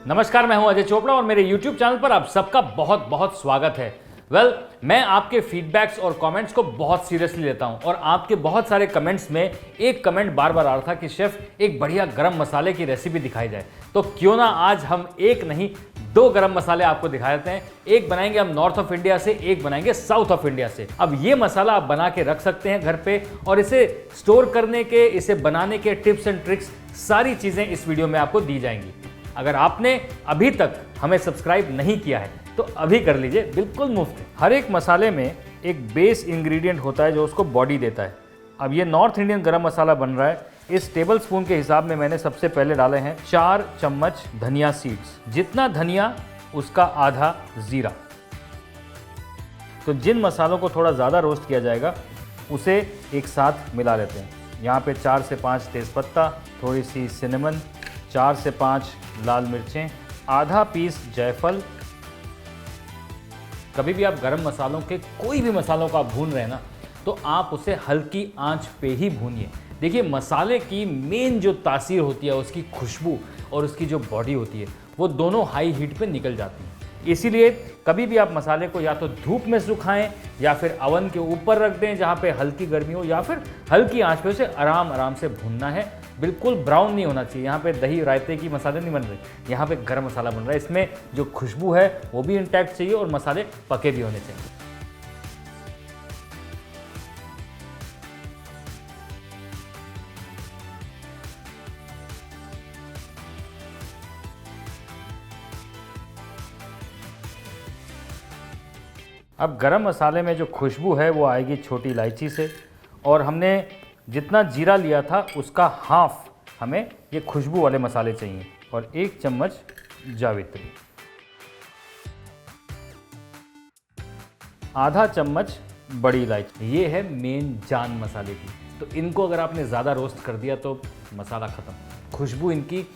नमस्कार, मैं हूं अजय चोपड़ा और मेरे YouTube चैनल पर आप सबका बहुत बहुत स्वागत है। मैं आपके फीडबैक्स और कमेंट्स को बहुत सीरियसली लेता हूं और आपके बहुत सारे कमेंट्स में एक कमेंट बार बार आ रहा था कि शेफ एक बढ़िया गरम मसाले की रेसिपी दिखाई जाए। तो क्यों ना आज हम एक नहीं दो गरम मसाले आपको दिखा देते हैं। एक बनाएंगे हम नॉर्थ ऑफ इंडिया से, एक बनाएंगे साउथ ऑफ इंडिया से। अब ये मसाला आप बना के रख सकते हैं घर पे और इसे स्टोर करने के, इसे बनाने के टिप्स एंड ट्रिक्स सारी चीजें इस वीडियो में आपको दी जाएंगी। अगर आपने अभी तक हमें सब्सक्राइब नहीं किया है तो अभी कर लीजिए, बिल्कुल मुफ्त है। हर एक मसाले में एक बेस इंग्रेडिएंट होता है जो उसको बॉडी देता है। अब ये नॉर्थ इंडियन गरम मसाला बन रहा है। इस टेबल स्पून के हिसाब में मैंने सबसे पहले डाले हैं 4 चम्मच धनिया सीड्स। जितना धनिया उसका आधा जीरा। तो जिन मसालों को थोड़ा ज़्यादा रोस्ट किया जाएगा उसे एक साथ मिला लेते हैं। यहाँ पे 4 से 5 तेज़पत्ता, थोड़ी सी सिनेमन, 4 से 5 लाल मिर्चें, आधा पीस जायफल। कभी भी आप गरम मसालों के कोई भी मसालों को आप भून रहे हैं ना, तो आप उसे हल्की आंच पे ही भूनिए। देखिए, मसाले की मेन जो तासीर होती है, उसकी खुशबू और उसकी जो बॉडी होती है, वो दोनों हाई हीट पे निकल जाती हैं। इसीलिए कभी भी आप मसाले को या तो धूप में सुखाएं या फिर अवन के ऊपर रख दें जहाँ पे हल्की गर्मी हो, या फिर हल्की आंच पे उसे आराम आराम से भूनना है। बिल्कुल ब्राउन नहीं होना चाहिए। यहाँ पे दही रायते की मसाले नहीं बन रहे, यहाँ पे गरम मसाला बन रहा है। इसमें जो खुशबू है वो भी इंटैक्ट चाहिए और मसाले पके भी होने चाहिए। अब गरम मसाले में जो खुशबू है वो आएगी छोटी इलायची से, और हमने जितना जीरा लिया था उसका हाफ हमें ये खुशबू वाले मसाले चाहिए, और 1 चम्मच जावित्री, आधा चम्मच बड़ी इलायची। ये है मेन जान मसाले की। तो इनको अगर आपने ज़्यादा रोस्ट कर दिया तो मसाला ख़त्म। खुशबू इनकी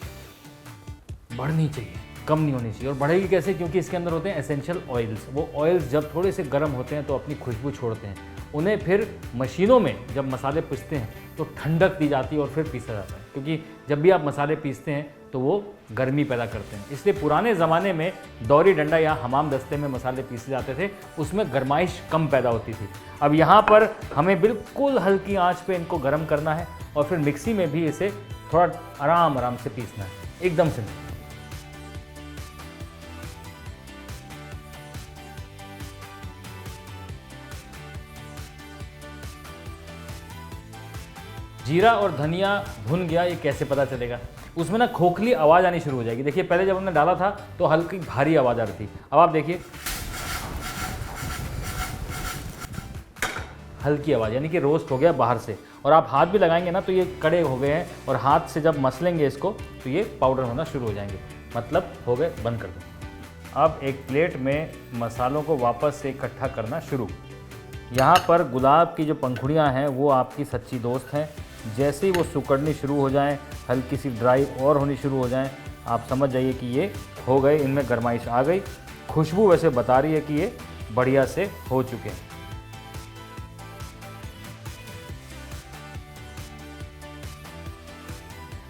बढ़नी चाहिए, कम नहीं होनी चाहिए। और बढ़ेगी कैसे? क्योंकि इसके अंदर होते हैं एसेंशियल ऑयल्स। वो ऑयल्स जब थोड़े से गर्म होते हैं तो अपनी खुशबू छोड़ते हैं। उन्हें फिर मशीनों में जब मसाले पीसते हैं तो ठंडक दी जाती है और फिर पीसा जाता है। क्योंकि जब भी आप मसाले पीसते हैं तो वो गर्मी पैदा करते हैं। इसलिए पुराने ज़माने में दौरी डंडा या हमाम दस्ते में मसाले पीसे जाते थे, उसमें गर्माइश कम पैदा होती थी। अब यहाँ पर हमें बिल्कुल हल्की आंच पे इनको गर्म करना है और फिर मिक्सी में भी इसे थोड़ा आराम आराम से पीसना है, एकदम से नहीं। जीरा और धनिया भुन गया, ये कैसे पता चलेगा? उसमें ना खोखली आवाज़ आनी शुरू हो जाएगी। देखिए, पहले जब हमने डाला था तो हल्की भारी आवाज़ आ रही थी। अब आप देखिए, हल्की आवाज़, यानी कि रोस्ट हो गया बाहर से। और आप हाथ भी लगाएंगे ना तो ये कड़े हो गए हैं, और हाथ से जब मसलेंगे इसको तो ये पाउडर होना शुरू हो जाएंगे। मतलब हो गए, बंद कर दो। अब एक प्लेट में मसालों को वापस से इकट्ठा करना शुरू। यहाँ पर गुलाब की जो पंखुड़ियाँ हैं वो आपकी सच्ची दोस्त हैं। जैसे ही वो सुकड़नी शुरू हो जाएं, हल्की सी ड्राई और होनी शुरू हो जाएं, आप समझ जाइए कि ये हो गए, इनमें गर्माइश आ गई। खुशबू वैसे बता रही है कि ये बढ़िया से हो चुके हैं।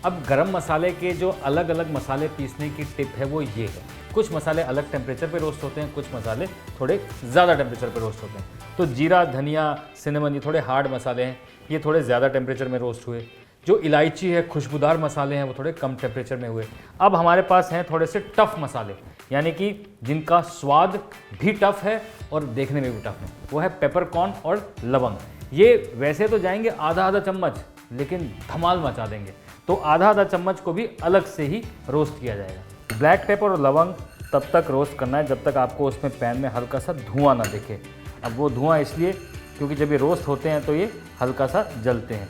अब गरम मसाले के जो अलग अलग मसाले पीसने की टिप है वो ये है। कुछ मसाले अलग टेम्परेचर पे रोस्ट होते हैं, कुछ मसाले थोड़े ज़्यादा टेम्परेचर पे रोस्ट होते हैं। तो जीरा, धनिया, सिनेमन, ये थोड़े हार्ड मसाले हैं, ये थोड़े ज़्यादा टेम्परेचर में रोस्ट हुए। जो इलायची है, खुशबूदार मसाले हैं, वो थोड़े कम टेम्परेचर में हुए। अब हमारे पास हैं थोड़े से टफ मसाले, यानी कि जिनका स्वाद भी टफ है और देखने में भी टफ है। वो है पेपरकॉर्न और लवंग। ये वैसे तो जाएंगे आधा आधा चम्मच, लेकिन धमाल मचा देंगे। तो आधा आधा चम्मच को भी अलग से ही रोस्ट किया जाएगा। ब्लैक पेपर और लवंग तब तक रोस्ट करना है जब तक आपको उसमें पैन में हल्का सा धुआं ना दिखे। अब वो धुआं इसलिए क्योंकि जब ये रोस्ट होते हैं तो ये हल्का सा जलते हैं।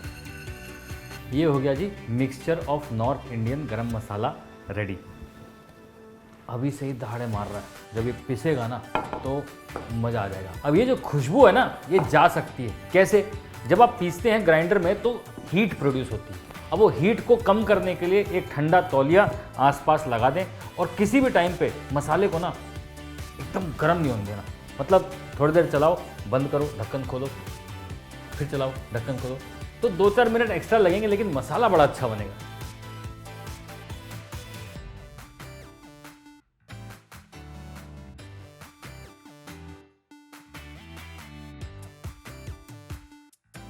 ये हो गया जी मिक्सचर ऑफ नॉर्थ इंडियन गरम मसाला रेडी। अभी से ही दहाड़े मार रहा है, जब ये पिसेगा ना तो मज़ा आ जाएगा। अब ये जो खुशबू है ना, ये जा सकती है कैसे? जब आप पीसते हैं ग्राइंडर में तो हीट प्रोड्यूस होती है। अब वो हीट को कम करने के लिए एक ठंडा तौलिया आसपास लगा दें, और किसी भी टाइम पे मसाले को ना एकदम गर्म नहीं होने देना। मतलब थोड़ी देर चलाओ, बंद करो, ढक्कन खोलो, फिर चलाओ, ढक्कन खोलो, तो 2-4 मिनट एक्स्ट्रा लगेंगे, लेकिन मसाला बड़ा अच्छा बनेगा।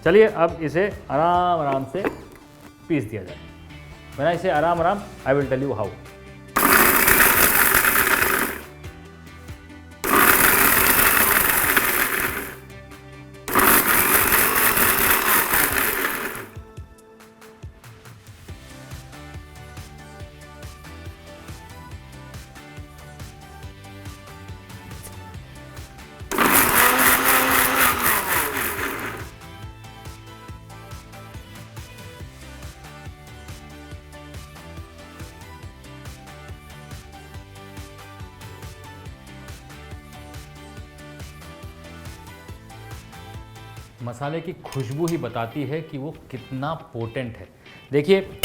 चलिए अब इसे आराम आराम से पीस दिया जाए। बना इसे आराम आराम, I will tell you how. मसाले की खुशबू ही बताती है कि वो कितना पोटेंट है। देखिए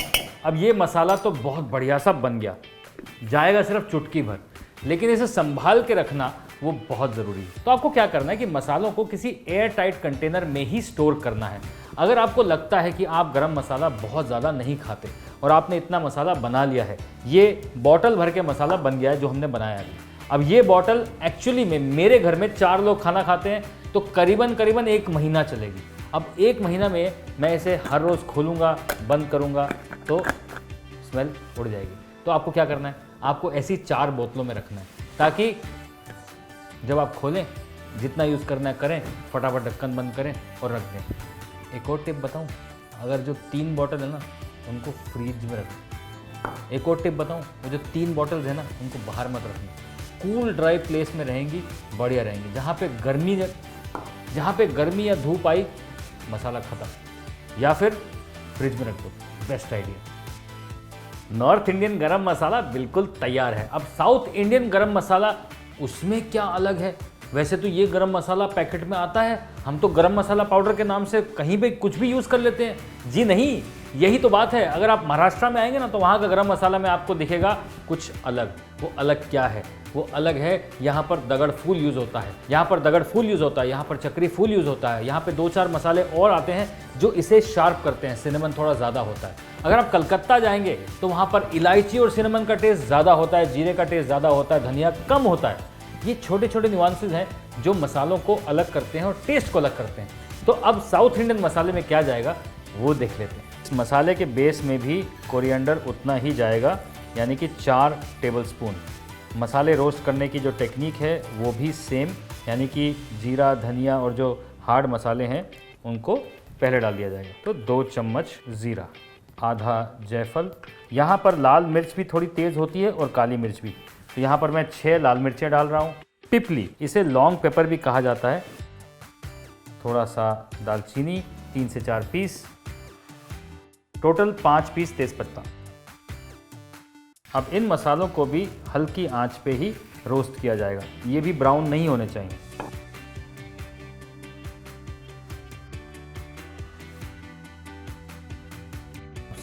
अब ये मसाला तो बहुत बढ़िया सा बन गया, जाएगा सिर्फ चुटकी भर, लेकिन इसे संभाल के रखना वो बहुत ज़रूरी है। तो आपको क्या करना है कि मसालों को किसी एयर टाइट कंटेनर में ही स्टोर करना है। अगर आपको लगता है कि आप गरम मसाला बहुत ज़्यादा नहीं खाते और आपने इतना मसाला बना लिया है, ये बॉटल भर के मसाला बन गया है जो हमने बनाया है। अब ये बॉटल एक्चुअली में मेरे घर में 4 लोग खाना खाते हैं, तो करीबन 1 महीना चलेगी। अब 1 महीना में मैं इसे हर रोज़ खोलूँगा, बंद करूँगा तो स्मेल उड़ जाएगी। तो आपको क्या करना है, आपको ऐसी 4 बोतलों में रखना है, ताकि जब आप खोलें जितना यूज़ करना है करें, फटाफट ढक्कन बंद करें और रख दें। एक और टिप बताऊँ, अगर जो 3 बॉटल है ना उनको फ्रीज में रखें। एक और टिप बताऊँ, वो जो 3 बॉटल्स है ना उनको बाहर मत रखना, कूल ड्राई प्लेस में रहेंगी, बढ़िया रहेंगी। जहाँ पे गर्मी या धूप आई मसाला ख़त्म, या फिर फ्रिज में रख दो, बेस्ट आइडिया। नॉर्थ इंडियन गरम मसाला बिल्कुल तैयार है। अब साउथ इंडियन गरम मसाला, उसमें क्या अलग है? वैसे तो ये गरम मसाला पैकेट में आता है, हम तो गरम मसाला पाउडर के नाम से कहीं भी कुछ भी यूज़ कर लेते हैं। जी नहीं, यही तो बात है। अगर आप महाराष्ट्र में आएंगे ना तो वहाँ का गरम मसाला में आपको दिखेगा कुछ अलग। वो अलग क्या है? वो अलग है, यहाँ पर दगड़ फूल यूज़ होता है, यहाँ पर दगड़ फूल यूज़ होता है, यहाँ पर चक्री फूल यूज़ होता है, यहाँ पे 2-4 मसाले और आते हैं जो इसे शार्प करते हैं। सिनेमन थोड़ा ज़्यादा होता है। अगर आप कलकत्ता जाएंगे तो वहाँ पर इलायची और सिनेमन का टेस्ट ज़्यादा होता है, जीरे का टेस्ट ज़्यादा होता है, धनिया कम होता है। ये छोटे छोटे न्यूआंसेस हैं जो मसालों को अलग करते हैं और टेस्ट को अलग करते हैं। तो अब साउथ इंडियन मसाले में क्या जाएगा वो देख लेते हैं। इस मसाले के बेस में भी कोरिएंडर उतना ही जाएगा, यानी कि 4 टेबलस्पून। मसाले रोस्ट करने की जो टेक्निक है वो भी सेम, यानी कि जीरा, धनिया और जो हार्ड मसाले हैं उनको पहले डाल दिया जाएगा। तो 2 चम्मच ज़ीरा, आधा जायफल, यहाँ पर लाल मिर्च भी थोड़ी तेज़ होती है और काली मिर्च भी, तो यहाँ पर मैं 6 लाल मिर्चें डाल रहा हूँ। पिपली, इसे लॉन्ग पेपर भी कहा जाता है, थोड़ा सा दालचीनी, 3 से 4 पीस, टोटल 5 पीस तेज़पत्ता। अब इन मसालों को भी हल्की आंच पे ही रोस्ट किया जाएगा, ये भी ब्राउन नहीं होने चाहिए।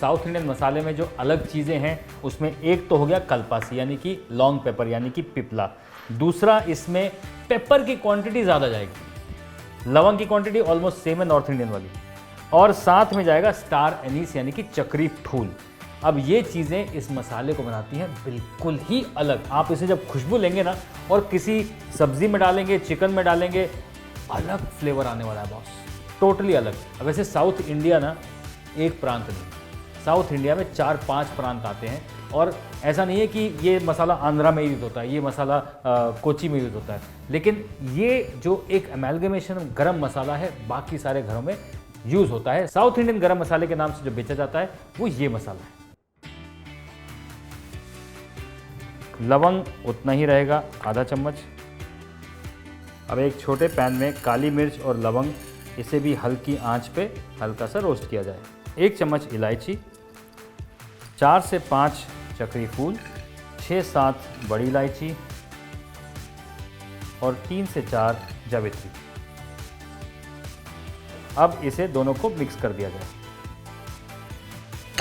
साउथ इंडियन मसाले में जो अलग चीज़ें हैं उसमें एक तो हो गया कलपासी, यानी कि लॉन्ग पेपर, यानी कि पिपला। दूसरा, इसमें पेपर की क्वांटिटी ज़्यादा जाएगी, लवंग की क्वांटिटी ऑलमोस्ट सेम है नॉर्थ इंडियन वाली, और साथ में जाएगा स्टार एनीस यानी कि चक्री फूल। अब ये चीज़ें इस मसाले को बनाती हैं बिल्कुल ही अलग। आप इसे जब खुशबू लेंगे ना और किसी सब्जी में डालेंगे, चिकन में डालेंगे, अलग फ्लेवर आने वाला है बॉस, टोटली अलग। अब वैसे साउथ इंडिया ना एक प्रांत नहीं, साउथ इंडिया में 4-5 प्रांत आते हैं, और ऐसा नहीं है कि ये मसाला आंध्रा में यूज़ होता है, ये मसाला कोची में यूज़ होता है, लेकिन ये जो एक अमेलगमेशन गरम मसाला है बाकी सारे घरों में यूज़ होता है। साउथ इंडियन गरम मसाले के नाम से जो बेचा जाता है वो ये मसाला है। लवंग उतना ही रहेगा, आधा चम्मच। अब एक छोटे पैन में काली मिर्च और लवंग, इसे भी हल्की आंच पे हल्का सा रोस्ट किया जाए। 1 चम्मच इलायची, 4 से 5 चक्री फूल, 6-7 बड़ी इलायची और 3 से 4 जावित्री। अब इसे दोनों को मिक्स कर दिया जाए।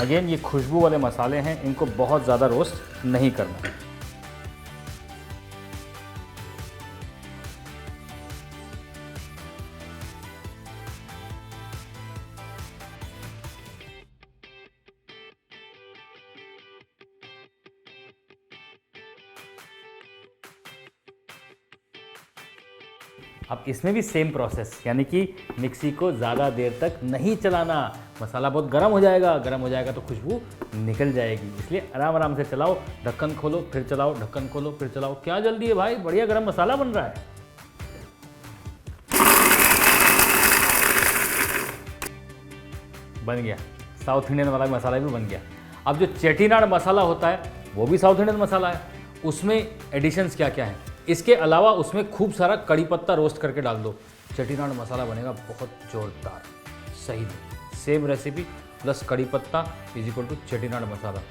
अगेन ये खुशबू वाले मसाले हैं, इनको बहुत ज़्यादा रोस्ट नहीं करना। अब इसमें भी सेम प्रोसेस, यानी कि मिक्सी को ज़्यादा देर तक नहीं चलाना। मसाला बहुत गर्म हो जाएगा तो खुशबू निकल जाएगी, इसलिए आराम आराम से चलाओ, ढक्कन खोलो फिर चलाओ, ढक्कन खोलो फिर चलाओ। क्या जल्दी है भाई, बढ़िया गरम मसाला बन रहा है। बन गया, साउथ इंडियन वाला मसाला भी बन गया। अब जो चेटीनाड मसाला होता है वो भी साउथ इंडियन मसाला है, उसमें एडिशंस क्या क्या है। इसके अलावा उसमें खूब सारा कड़ी पत्ता रोस्ट करके डाल दो, चेटीनाड मसाला बनेगा बहुत जोरदार। सही में सेम रेसिपी प्लस कड़ी पत्ता इज इक्वल टू चेटीनाड मसाला।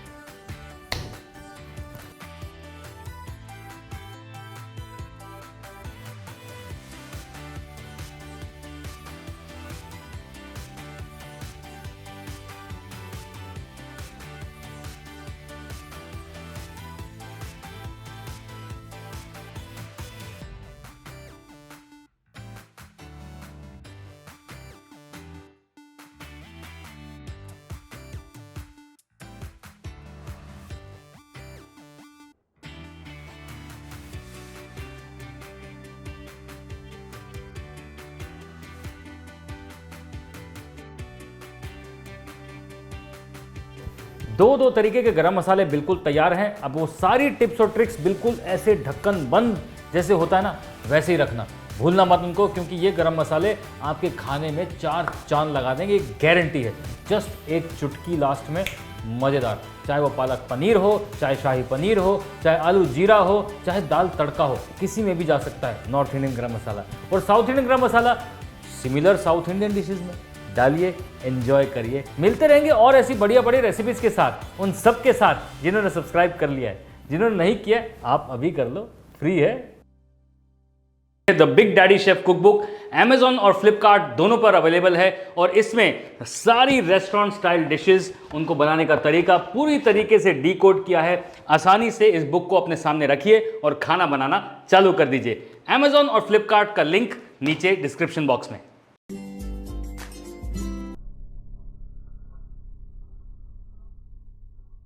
दो तरीके के गरम मसाले बिल्कुल तैयार हैं। अब वो सारी टिप्स और ट्रिक्स बिल्कुल ऐसे ढक्कन बंद जैसे होता है ना, वैसे ही रखना, भूलना मत उनको, क्योंकि ये गरम मसाले आपके खाने में 4 चांद लगा देंगे, गारंटी है। जस्ट एक चुटकी लास्ट में मज़ेदार, चाहे वो पालक पनीर हो, चाहे शाही पनीर हो, चाहे आलू जीरा हो, चाहे दाल तड़का हो, किसी में भी जा सकता है नॉर्थ इंडियन गरम मसाला। और साउथ इंडियन गरम मसाला सिमिलर साउथ इंडियन डिशेज में डालिए, एंजॉय करिए। मिलते रहेंगे और ऐसी बढ़िया बढ़िया रेसिपीज के साथ, उन सब के साथ जिन्होंने सब्सक्राइब कर लिया है। जिन्होंने नहीं किया आप अभी कर लो, फ्री है। The big daddy chef cookbook Amazon और Flipkart दोनों पर अवेलेबल है, और इसमें सारी रेस्टोरेंट स्टाइल डिशेस, उनको बनाने का तरीका पूरी तरीके से डीकोड किया है। आसानी से इस बुक को अपने सामने रखिए और खाना बनाना चालू कर दीजिए। Amazon और Flipkart का लिंक नीचे डिस्क्रिप्शन बॉक्स में।